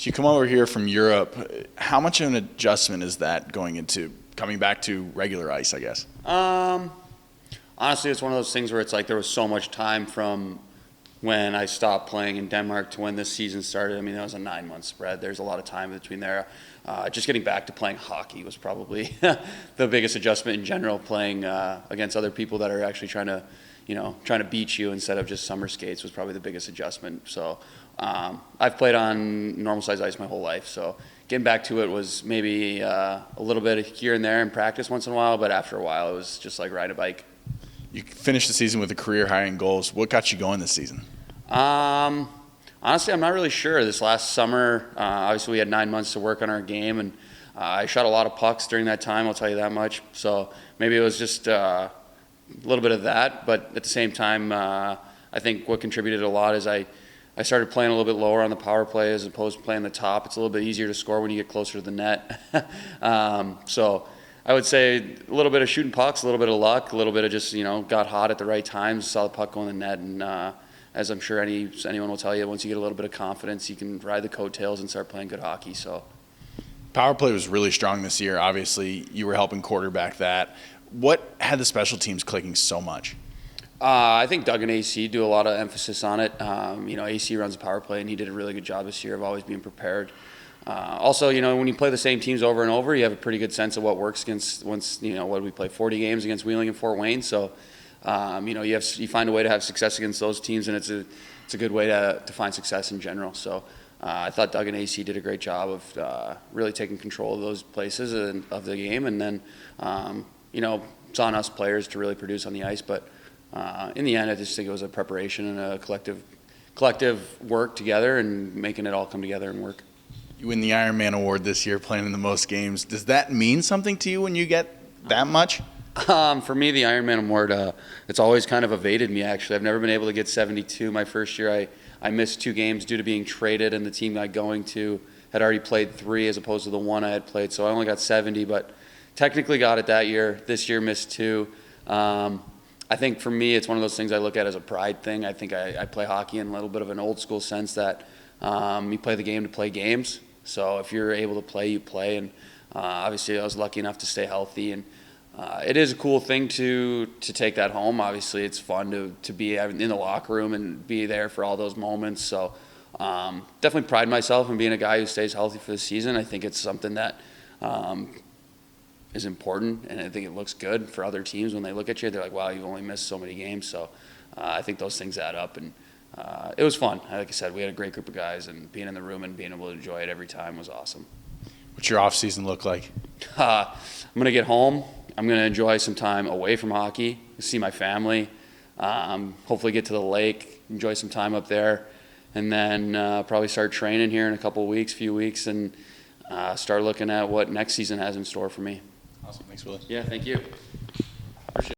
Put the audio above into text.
So you come over here from Europe. How much of an adjustment is that going into coming back to regular ice, I guess? Honestly, it's one of those things where it's like there was so much time from when I stopped playing in Denmark to when this season started. I mean, that was a 9-month spread. There's a lot of time between there. Just getting back to playing hockey was probably the biggest adjustment in general, playing against other people that are actually trying to beat you instead of just summer skates was probably the biggest adjustment. So I've played on normal size ice my whole life. So getting back to it was maybe a little bit here and there in practice once in a while, but after a while it was just like riding a bike. You finished the season with a career high in goals. What got you going this season? Honestly, I'm not really sure. This last summer, obviously we had 9 months to work on our game, and I shot a lot of pucks during that time, I'll tell you that much. So maybe it was just a little bit of that, but at the same time, I think what contributed a lot is I started playing a little bit lower on the power play as opposed to playing the top. It's a little bit easier to score when you get closer to the net. So I would say a little bit of shooting pucks, a little bit of luck, a little bit of just, got hot at the right times, saw the puck go in the net, and as I'm sure anyone will tell you, once you get a little bit of confidence, you can ride the coattails and start playing good hockey. So, power play was really strong this year. Obviously, you were helping quarterback that. What had the special teams clicking so much? I think Doug and AC do a lot of emphasis on it. AC runs the power play, and he did a really good job this year of always being prepared. Also, when you play the same teams over and over, you have a pretty good sense of what works against what did we play, 40 games against Wheeling and Fort Wayne. So, you find a way to have success against those teams, and it's a good way to find success in general. So I thought Doug and AC did a great job of really taking control of those places and of the game, and then it's on us players to really produce on the ice. But in the end, I just think it was a preparation and a collective work together and making it all come together and work. You win the Ironman Award this year, playing in the most games. Does that mean something to you when you get that much? For me, the Ironman Award, it's always kind of evaded me, actually. I've never been able to get 72. My first year, I missed 2 games due to being traded, and the team I'm going to had already played 3 as opposed to the 1 I had played, so I only got 70, but technically got it that year. This year, missed 2. I think for me, it's one of those things I look at as a pride thing. I think I play hockey in a little bit of an old school sense that you play the game to play games. So if you're able to play, you play, and obviously I was lucky enough to stay healthy, and it is a cool thing to take that home. Obviously, it's fun to be in the locker room and be there for all those moments. So definitely pride myself in being a guy who stays healthy for the season. I think it's something that is important, and I think it looks good for other teams when they look at you. They're like, wow, you've only missed so many games. So I think those things add up, and it was fun. Like I said, we had a great group of guys, and being in the room and being able to enjoy it every time was awesome. What's your off season look like? I'm going to get home. I'm going to enjoy some time away from hockey, see my family, hopefully get to the lake, enjoy some time up there, and then probably start training here in a few weeks, and start looking at what next season has in store for me. Awesome. Thanks, Willie. Yeah, thank you.